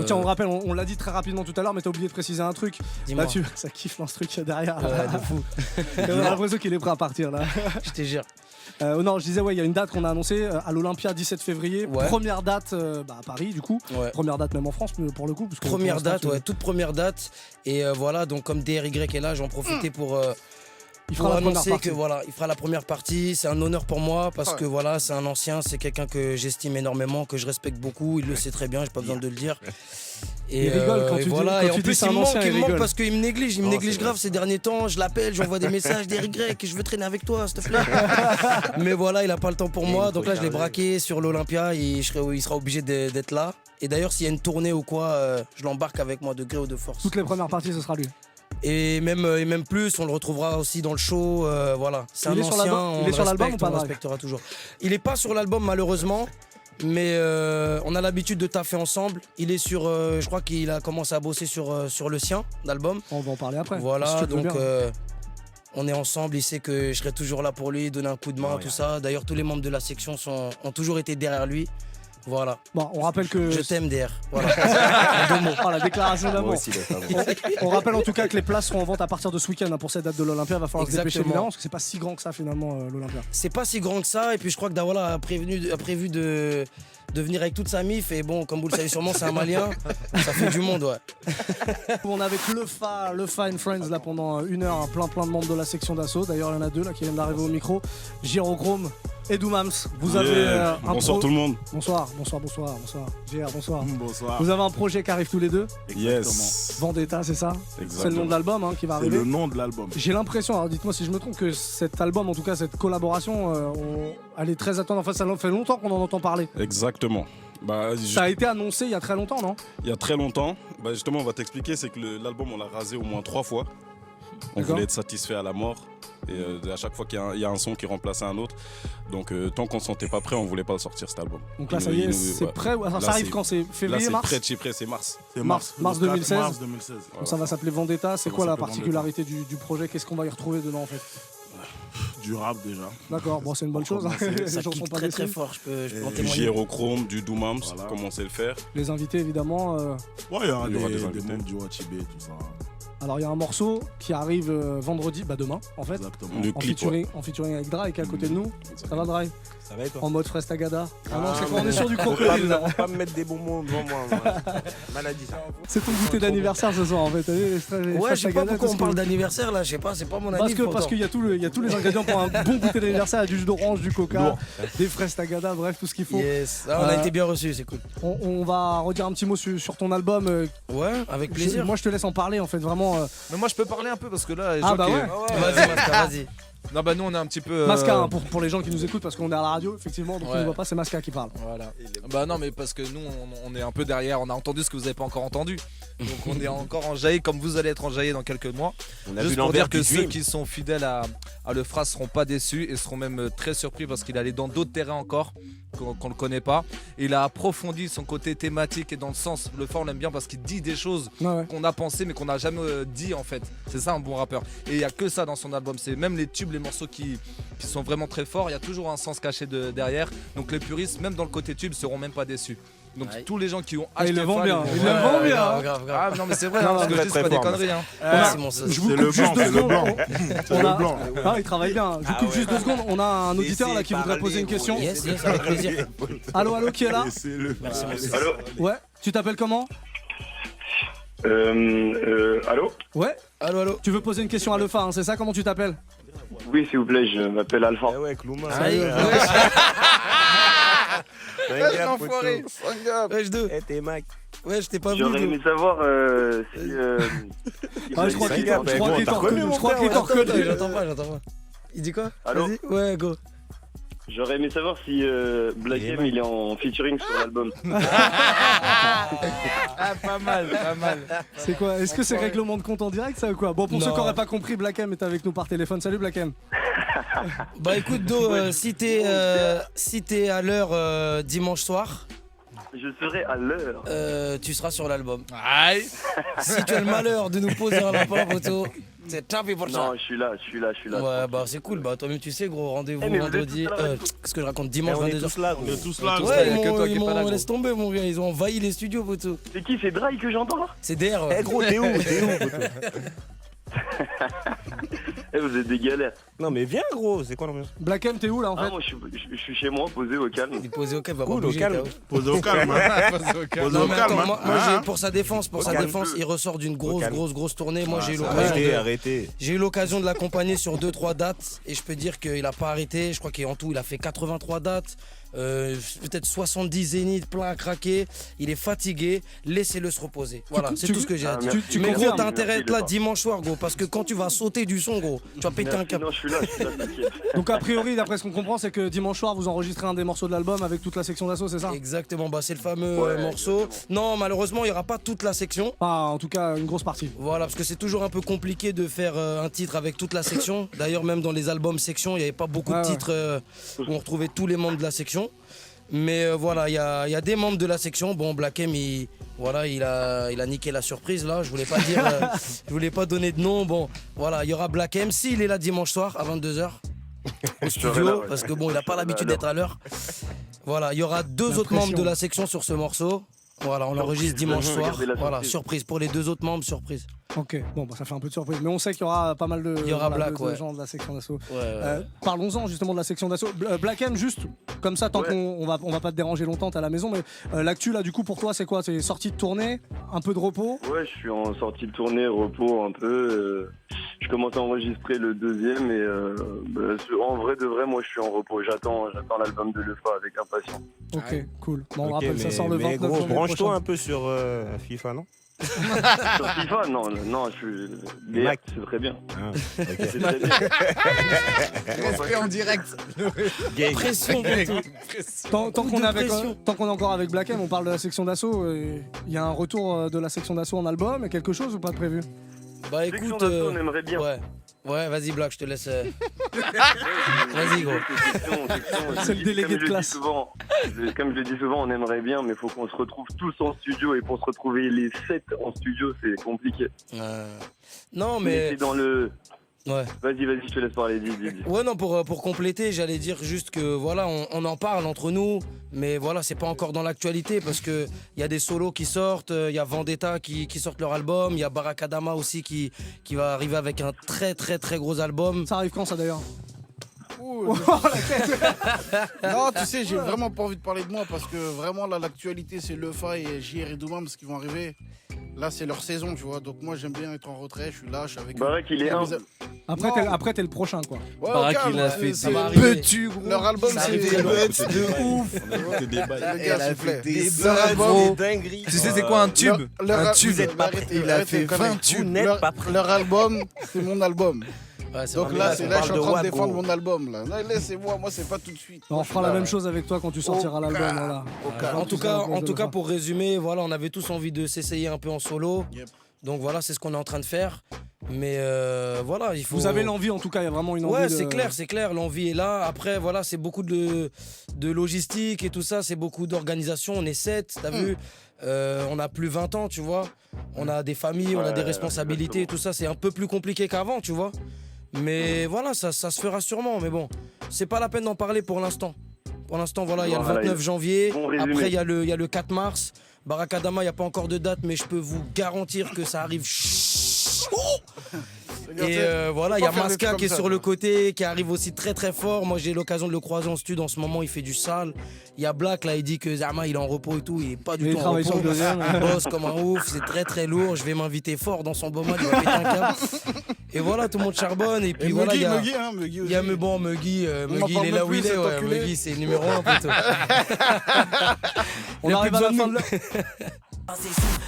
Tiens, on rappelle, on l'a dit très rapidement tout à l'heure, mais t'as oublié de préciser un truc. Dis-moi. Là, ça kiffe dans ce truc derrière. Ouais, de fou. On a l'impression qu'il est prêt à partir là. Je te jure. Non, je disais, ouais, il y a une date qu'on a annoncée à l'Olympia 17 février. Ouais. Première date à Paris, du coup. Ouais. Première date même en France, pour le coup. Parce que Première date, ouais, toute première date. Et voilà, donc comme DRY est là, j'en profitais pour annoncer que voilà, il fera la première partie. C'est un honneur pour moi parce que voilà, c'est un ancien, c'est quelqu'un que j'estime énormément, que je respecte beaucoup. Il le sait très bien, j'ai pas besoin de le dire. Et il rigole quand tu voilà. dis, Et en plus, il me manque parce qu'il me néglige. Il me Non, néglige c'est grave ces derniers temps. Je l'appelle, j'envoie des messages DRY que je veux traîner avec toi, s'il te plaît. Mais voilà, il a pas le temps pour moi. Donc là, je l'ai braqué sur l'Olympia. Il sera obligé d'être là. Et d'ailleurs, s'il y a une tournée ou quoi, je l'embarque avec moi de gré ou de force. Toutes les premières parties, ce sera lui. Et même plus, on le retrouvera aussi dans le show. Voilà. C'est Il un est sur ancien, l'album- il est sur l'album ou pas, on Drake respectera toujours. Il est pas sur l'album malheureusement, mais on a l'habitude de taffer ensemble. Il est sur, je crois qu'il a commencé à bosser sur le sien d'album. On va en parler après. Voilà, si tu le veux donc bien. on est ensemble. Il sait que je serai toujours là pour lui, donner un coup de main, tout ça. D'ailleurs, tous les membres de la section ont toujours été derrière lui. Voilà. Bon, on rappelle que. Je t'aime, DR. Voilà. Deux mots. Oh, la déclaration d'amour. Moi aussi, d'accord. On rappelle en tout cas que les places seront en vente à partir de ce week-end pour cette date de l'Olympia. Il va falloir se dépêcher Exactement. évidemment parce que c'est pas si grand que ça finalement l'Olympia. C'est pas si grand que ça. Et puis je crois que Daouala a prévu de venir avec toute sa mif. Et bon, comme vous le savez sûrement, c'est un Malien. Ça fait du monde, ouais. On est avec le Fa and Friends là pendant une heure, plein de membres de la section d'assaut. D'ailleurs, il y en a deux là qui viennent d'arriver au micro. Gyrochrome et Doumams. Vous avez un Bonsoir tout le monde. Bonsoir. JR, bonsoir. Bonsoir. Vous avez un projet qui arrive tous les deux. Yes. Vendetta, c'est ça? Exactement. C'est le nom de l'album qui va C'est arriver. le nom de l'album. J'ai l'impression, alors dites-moi si je me trompe, que cet album, en tout cas cette collaboration, elle est très attendue. Enfin, ça fait longtemps qu'on en entend parler. Exactement. Bah, Ça a été annoncé il y a très longtemps, non? il y a très longtemps, bah, justement, on va t'expliquer, c'est que l'album, on l'a rasé au moins 3 fois. On D'accord. voulait être satisfait à la mort. Et à chaque fois qu'il y a un son qui remplaçait un autre. Donc, tant qu'on ne se sentait pas prêt, on ne voulait pas le sortir cet album. Donc là, Il ça nous- y est, il nous- c'est ouais. prêt. Alors, Là, ça arrive c'est- quand? C'est Là, février, c'est mars? prêt de chez prêt, c'est mars. C'est Mars le 4 2016. Mars 2016. Donc ça va s'appeler Vendetta. C'est Ça quoi va la s'appeler particularité du projet? Qu'est-ce qu'on va y retrouver dedans en fait? Du rap déjà. D'accord, bon, c'est une bonne chose. commencer. Les Ça gens sont kick pas très très déçus. fort. Je peux en Du témoigner. Gyrochrome, du Doomams, Voilà. comme on sait le faire. Les invités évidemment. Ouais, il y aura Il y aura des des invités. membres du Watibé, tout ça. Alors il y a un morceau qui arrive vendredi, demain en fait. Exactement. Le En clip, ouais. featuring avec Dry qui est à côté de nous. Ça va Dry? Ça va et toi? En mode Fresh Tagada. Ah non, c'est mais quand on est sur du Faut crocodile là. pas me mettre des bonbons devant moi. Maladie ça. C'est ton goûter d'anniversaire ce soir en fait. Ouais, je sais pas pourquoi on parle d'anniversaire là. Je sais pas, c'est pas mon Parce anniversaire. qu'il y a tous les ingrédients pour un bon goûter d'anniversaire. Il y a du jus d'orange, du coca, Lourd. des fraises Tagada, bref, tout ce qu'il faut. Yes. Ah, on a été bien reçus, c'est cool. On va redire un petit mot sur ton album. Ouais, avec plaisir. Moi je te laisse en parler en fait, vraiment. Mais moi je peux parler un peu parce que là, les Ah gens bah qui- ouais. Vas-y, Masca, vas-y. Non bah nous on est un petit peu. Masca, hein, pour les gens qui nous écoutent parce qu'on est à la radio, effectivement, donc on Ouais. ne voit pas, c'est Masca qui parle. Voilà. Bah non mais parce que nous on est un peu derrière, on a entendu ce que vous avez pas encore entendu. Donc on est encore enjaillé comme vous allez être enjaillé dans quelques mois. On a Juste vu pour l'envers dire que du ceux dream. qui sont fidèles à le Fra seront pas déçus et seront même très surpris parce qu'il allait dans d'autres terrains encore qu'on le connaît pas. Il a approfondi son côté thématique et dans le sens, le Fra on l'aime bien parce qu'il dit des choses Ouais. qu'on a pensé mais qu'on n'a jamais dit en fait. C'est ça un bon rappeur. Et il y a que ça dans son album. C'est même les tubes, les morceaux qui sont vraiment très forts. Il y a toujours un sens caché derrière. Donc les puristes, même dans le côté tube, seront même pas déçus. Donc Ouais. tous les gens qui ont Ah, acheté il le vend Fra, bien, ils il vont- le Ouais, vend ouais, bien. Grave, grave, grave. Ah non mais c'est vrai, Non, hein, non, parce que je dis c'est pas des très fort, conneries. Hein. Merci, mon sauce. Je vous C'est coupe le juste blanc, deux c'est le secondes. blanc. On C'est le a- blanc. Ah, il travaille bien. Je vous coupe juste 2 secondes. On a un auditeur là qui voudrait poser une question. Yes, yes, avec plaisir. Allô, qui est là? Laissez-le. Merci, mon sauce. Allô Ouais. Tu t'appelles comment? Allô Ouais. Allô. Tu veux poser une question à Lefa, hein, c'est ça? Comment tu t'appelles? Oui, s'il vous plaît, je m'appelle Alpha. Eh ouais, Clouma. Allez, L'enfoiré. wesh deux. Eh t'es Mac. Ouais, je t'ai pas vu. J'aurais deux. aimé savoir si. Ah, je crois qu'il gars, je crois bon, qu'il t'as t'en reconnu, reconnaît. mon Je crois frère, qu'il t'en Attends, reconnaît. j'entends pas. Il dit quoi? Allô? Vas-y. Ouais, go. J'aurais aimé savoir si Black M il est en featuring sur l'album. Ah, pas mal. C'est quoi? Est-ce que c'est règlement de compte en direct ça ou quoi? Bon, pour ceux Non. qui n'auraient pas compris, Black M est avec nous par téléphone. Salut Black M. Bah écoute, Do, si t'es à l'heure dimanche soir, Je serai à l'heure. Tu seras sur l'album. Aïe. Si tu as le malheur de nous poser un lapin, photo, c'est tapé pour ça. Non, je suis là. Ouais, bah c'est cool. Bah toi-même, tu sais, gros, rendez-vous Eh, mais vous êtes vendredi. tous là, Qu'est-ce que je raconte dimanche On est 22h. tous là, gros. On est tous là. Ouais, y a que toi qui est pas là, gros. laisse tomber, mon gars. Ils ont envahi les studios, photo. C'est qui? C'est Dry que j'entends là? C'est DR. Eh gros, t'es où Eh, vous êtes des galères. Non mais viens gros, c'est quoi l'ambiance? Black M, t'es où là en Ah, fait? moi je suis chez moi, posé au calme. Il est posé au calme, va Cool, pas au bouger. calme. t'as- Posez au calme. Hein. Posez Non au mais calme. attends, Hein. moi Hein. pour sa défense, calme. il ressort d'une grosse tournée. Moi j'ai eu l'occasion Arrêtez. J'ai eu l'occasion de l'accompagner sur 2-3 dates et je peux dire qu'il a pas arrêté. Je crois qu'en tout il a fait 83 dates. Peut-être 70 zéniths plein à craquer. Il est fatigué, laissez-le se reposer. Voilà, c'est tout ce que j'ai à dire. merci. Mais gros, confirmes. t'as intérêt à être là Merci, dimanche soir, gros, parce que quand tu vas sauter du son, gros, tu vas péter un Merci, câble. non, je suis là, t'inquiète. Donc a priori, d'après ce qu'on comprend, c'est que dimanche soir, vous enregistrez un des morceaux de l'album avec toute la section d'assaut, c'est ça? Exactement, bah c'est le fameux Ouais, morceau. Non, malheureusement, il n'y aura pas toute la section. Enfin, en tout cas, une grosse partie. Voilà, parce que c'est toujours un peu compliqué de faire un titre avec toute la section. D'ailleurs, même dans les albums section, il n'y avait pas beaucoup de Ouais, ouais. titres où on retrouvait tous les membres de la section. Mais voilà, il y a des membres de la section. Bon, Black M, il a niqué la surprise là. Je voulais pas dire, je voulais pas donner de nom. Bon, voilà, il y aura Black M s'il est là dimanche soir à 22h au studio, là, ouais. parce que bon, il a pas l'habitude d'être à l'heure. Voilà, il y aura deux autres membres de la section sur ce morceau. Voilà, on l'enregistre dimanche Surprise, soir. regardez la Voilà, surprise. surprise pour les deux autres membres, surprise. Ok, bon, bah, ça fait un peu de surprise. Mais on sait qu'il y aura pas mal de, Il y aura Black, de ouais. gens de la section d'assaut. Ouais. Parlons-en justement de la section d'assaut. Black M, juste comme ça, tant Ouais. qu'on va pas te déranger longtemps, t'es à la maison. Mais l'actu là, du coup, pour toi, c'est quoi? C'est sortie de tournée, un peu de repos? Ouais, je suis en sortie de tournée, repos un peu. Je commence à enregistrer le deuxième et en vrai de vrai, moi je suis en repos. J'attends l'album de Lefa avec impatience. Ok, cool. Bon, on Ok, rappelle, ça mais- sort le mais 29 gros, janvier branche-toi prochain. un peu sur FIFA, non? Sur FIFA, non, je suis. Mais Mac. c'est très bien. Ah, ok. C'est très bien. Respect en direct. Gay. Pression, Tant Coup qu'on de est avec, pression. tant qu'on est encore avec Black M, on parle de la section d'assaut. Il y a un retour de la section d'assaut en album et quelque chose ou pas de prévu? Bah Section écoute, d'assaut, on aimerait bien. ouais, vas-y Black, je te laisse. Vas-y gros. C'est le délégué de classe. Comme je le dis souvent, on aimerait bien, mais il faut qu'on se retrouve tous en studio et pour se retrouver les 7 en studio, c'est compliqué. Non Mais mais c'est dans le. ouais. Vas-y, je te laisse parler, dis. Ouais non pour compléter, j'allais dire juste que voilà, on en parle entre nous, mais voilà, c'est pas encore dans l'actualité parce que il y a des solos qui sortent, il y a Vendetta qui sortent leur album, il y a Barakadama aussi qui va arriver avec un très très très gros album. Ça arrive quand ça d'ailleurs? Non, tu sais, j'ai vraiment pas envie de parler de moi parce que vraiment là, l'actualité, c'est Lefa et JR et Doumams qui vont arriver. Là, c'est leur saison, tu vois. Donc moi, j'aime bien être en retrait. Je suis là, je suis avec eux. Barak, il est un. Après, t'es le prochain quoi. Ouais, Barak, au calme, il a fait c'est- Ça va des arriver. petits, gros. Leur album, Ça c'est arrive, de ouf. C'est des bails. Le gars, s'il vous plaît. Des Leur buds, album- des dingueries. Tu sais, c'est quoi un tube? Un tube. Vous êtes pas prêts. Il a fait 20 tubes. Vous n'êtes pas prêts. Leur album, c'est mon album. Ouais, c'est Donc vraiment là, bien. c'est on là, je suis en parle de train de WAP, défendre gros. mon album. Là. Non, laissez-moi, moi, c'est pas tout de suite. On fera la même chose avec toi quand tu sortiras l'album. Voilà. En tout cas, pour résumer, voilà, on avait tous envie de s'essayer un peu en solo. Yep. Donc voilà, c'est ce qu'on est en train de faire. Mais voilà, il faut. Vous avez l'envie en tout cas, il y a vraiment une envie. Ouais, de- c'est clair, l'envie est là. Après, voilà, c'est beaucoup de logistique et tout ça, c'est beaucoup d'organisation. On est 7, t'as vu on a plus 20 ans, tu vois. On a des familles, on a des Ouais, responsabilités, tout ça, c'est un peu plus compliqué qu'avant, tu vois. Mais voilà, ça se fera sûrement. Mais bon, c'est pas la peine d'en parler pour l'instant. Pour l'instant, voilà, il y a le Voilà, 29 janvier. bon résumé. Après, il y a le 4 mars. Barakadama, il n'y a pas encore de date, mais je peux vous garantir que ça arrive. Et voilà, il y a Faut pas faire des Maska trucs qui est comme sur ça, le quoi. côté, qui arrive aussi très très fort. Moi, j'ai l'occasion de le croiser en studio en ce moment, il fait du sale. Il y a Black, là, il dit que Zama, il est en repos et tout. Il est pas du Il tout en travaille repos. sur le deuxième. Il bosse comme un ouf, c'est très très lourd. Je vais m'inviter fort dans son moment, il va péter un câble. Et voilà, tout le monde charbonne. Et puis Et voilà, il y a. Muggy, hein, Muggy Il y a aussi. Muggy, On Muggy, en il est parle là même où il plus, est, cet ouais. enculé. Muggy, c'est le numéro 1, poteau. On Il y a arrive plus à la besoin fin de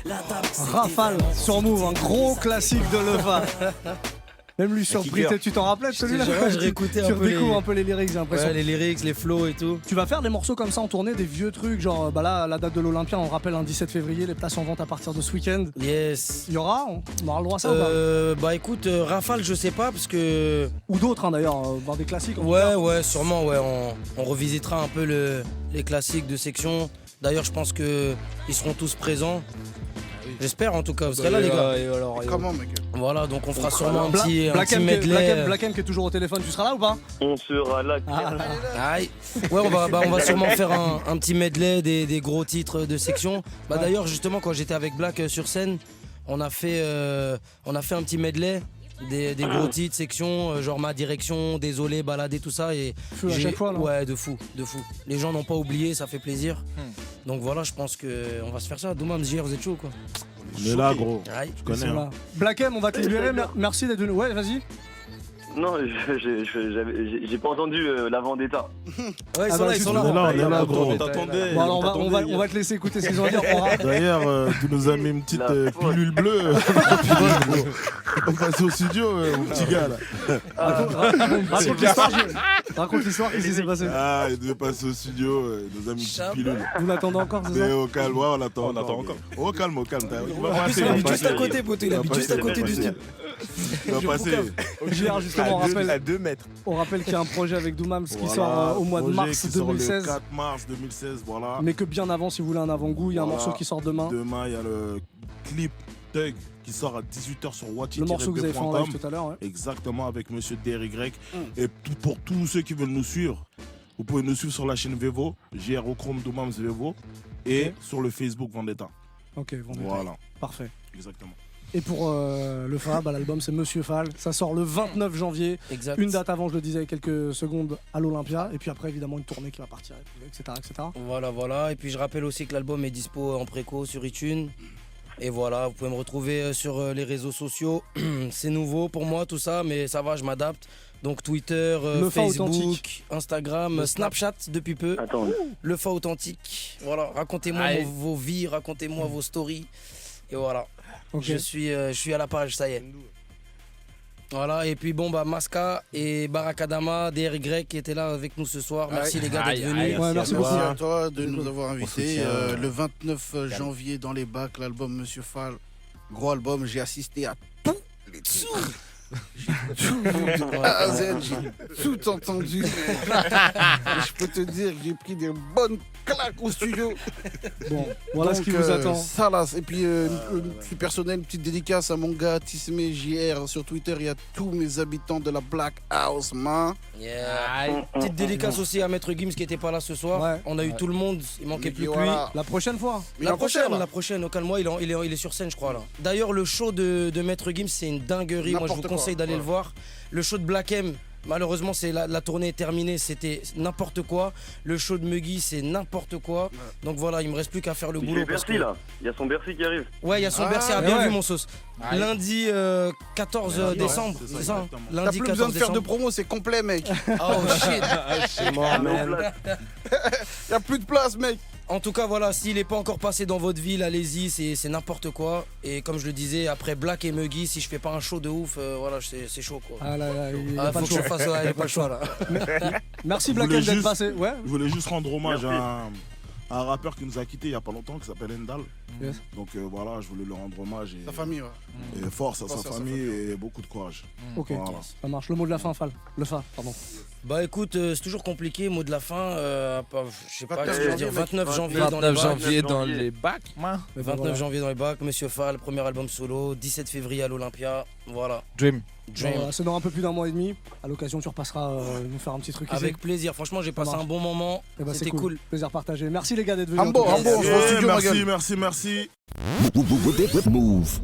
de Rafale sur Move, un gros classique de Lefa. Même lui surpris, kicker. tu t'en rappelles celui-là? Je réécoutais Tu un peu redécouvres les- un peu les lyrics, j'ai l'impression. Ouais, les lyrics, les flows et tout. Tu vas faire des morceaux comme ça en tournée, des vieux trucs, genre bah là, la date de l'Olympia, on rappelle un 17 février, les places en vente à partir de ce week-end. Yes. Il y aura, on aura le droit à ça ou pas? Bah écoute, Rafale, je sais pas parce que. Ou d'autres hein, d'ailleurs, voir des classiques. en tout Ouais, cas. ouais, sûrement, ouais. On revisitera un peu les classiques de section. D'ailleurs, je pense qu'ils seront tous présents. J'espère en tout cas, vous serez là les gars. Comment mec? Voilà, donc on fera sûrement un petit Black medley. M qui est toujours au téléphone, tu seras là ou pas? On sera là. Aïe. Ouais, on va sûrement faire un petit medley des gros titres de section. D'ailleurs, justement, quand j'étais avec Black sur scène, on a fait un petit medley des gros titres, section, genre Ma Direction, Désolé, Baladé, tout ça. Et Feu à chaque fois, là. ouais, de fou. Les gens n'ont pas oublié, ça fait plaisir. Donc voilà, je pense qu'on va se faire ça. Doumam, JR, vous êtes chaud quoi? On est là, gros. Aïe. Tu connais. Hein. Black M, on va te libérer. Merci d'être venu. Ouais, vas-y. Non, j'ai pas entendu la Vendetta. Ouais, ils sont là. On est là, gros. On t'attendait. Bon, alors on va te laisser écouter ce qu'ils ont à dire. D'ailleurs, tu nous as mis une petite pilule bleue. On passe au studio, mon petit gars là. Raconte l'histoire, qu'est-ce qui s'est passé? Ah, il devait passer au studio, il nous a mis une petite pilule. Vous l'attendez encore, c'est Mais ça? au calme, ouais, on attend encore. Au calme, au calme. En plus, il habite juste à côté, poteau. Il habite juste à côté du studio. Il va passer. JR, justement, À 2 mètres. on rappelle qu'il y a un projet avec Doomams qui Voilà, sort au mois de projet mars qui sort 2016. Le 4 mars 2016, voilà. Mais que bien avant, si vous voulez un avant-goût, il y a un Voilà. morceau qui sort demain. Demain, il y a le clip Thug qui sort à 18h sur Watch. Le morceau que vous avez fait en live tout à l'heure. Ouais. Exactement, avec Monsieur DRY. Et pour tous ceux qui veulent nous suivre, vous pouvez nous suivre sur la chaîne Vevo, JRO Chrome Doumams Vevo, et sur le Facebook Vendetta. Ok, Vendetta. Voilà, Parfait. exactement. Et pour le Fall, l'album c'est Monsieur Fall. Ça sort le 29 janvier. Exact. Une date avant, je le disais, il y a quelques secondes à l'Olympia. Et puis après, évidemment, une tournée qui va partir, etc. Voilà. Et puis je rappelle aussi que l'album est dispo en préco sur iTunes. Et voilà, vous pouvez me retrouver sur les réseaux sociaux. C'est nouveau pour moi tout ça, mais ça va, je m'adapte. Donc Twitter, Facebook, authentique. Instagram, Snapchat depuis peu. Attends, Le Fa authentique. Voilà, racontez-moi vos vies, racontez-moi vos stories. Et voilà. Ok. Je suis à la page, ça y est. Voilà, et puis bon, Maska et Barakadama, DRY qui étaient là avec nous ce soir. Merci les gars d'être venus. Ouais, merci beaucoup. Merci à toi de nous avoir invités. soutient. Le 29 janvier dans les bacs, l'album Monsieur Fall. Gros album, j'ai assisté à tous les titres. Tout A à Z, j'ai tout entendu. Et je peux te dire que j'ai pris des bonnes claques au studio. Bon, voilà ce Donc, qui vous attend. Ça là, et puis plus personnel, une petite dédicace à mon gars Tismé JR sur Twitter. Il y a tous mes habitants de la Black House, man. Yeah. Petite dédicace aussi à Maître Gims qui était pas là ce soir. Ouais. On a eu tout le monde, il manquait plus que lui. Voilà. La prochaine fois. La prochaine, au calme-moi, il est sur scène, je crois là. D'ailleurs, le show de Maître Gims, c'est une dinguerie. Moi, je vous N'importe quoi. conseille d'aller le voir. Le show de Black M, malheureusement, c'est la tournée est terminée, c'était n'importe quoi. Le show de Muggy, c'est n'importe quoi. Donc voilà, il me reste plus qu'à faire le il boulot. fait Bercy là. Il y a son Bercy qui arrive. Ouais, il y a son Ah, Bercy, a mais bien ouais. vu mon sauce. Lundi 14 décembre, c'est ça, c'est ça? exactement. T'as Lundi plus 14 besoin de faire de décembre. promo, c'est complet, mec. Oh shit. C'est mort, man. Y a plus de place, mec. En tout cas, voilà, s'il n'est pas encore passé dans votre ville, allez-y, c'est n'importe quoi. Et comme je le disais, après Black et Muggy, si je fais pas un show de ouf, voilà, c'est chaud quoi. Ah là là, il Ah, a pas faut le que je choix. fasse, ouais, il a pas le choix là. Merci Je Black voulais M d'être juste- passé. Ouais. Je voulais juste rendre hommage Merci. à un rappeur qui nous a quittés il y a pas longtemps, qui s'appelle Endal. Yes. Donc voilà, je voulais lui rendre hommage Sa et, famille, ouais. et force à Force sa à sa famille famille. et beaucoup de courage. Ok, Voilà. ça marche. Le mot de la fin, Fall. Le Fa, pardon. Bah écoute, c'est toujours compliqué, mot de la fin. Je sais pas, 29 ce que je veux dire, janvier, 29 janvier dans les 29 bacs. janvier dans janvier. les bacs, man. 29 janvier dans les bacs, Monsieur Fall, premier album solo, 17 février à l'Olympia, voilà. Dream. Dream. Voilà, c'est dans un peu plus d'un mois et demi. À l'occasion, tu repasseras nous faire un petit truc ici. Avec plaisir, franchement j'ai passé marche. un bon moment, Eh ben, c'est c'était cool. Plaisir partagé. Merci les gars d'être venus. en Hambo, tout cas. Hambo, on se voit au studio, ma gueule. Merci. Move.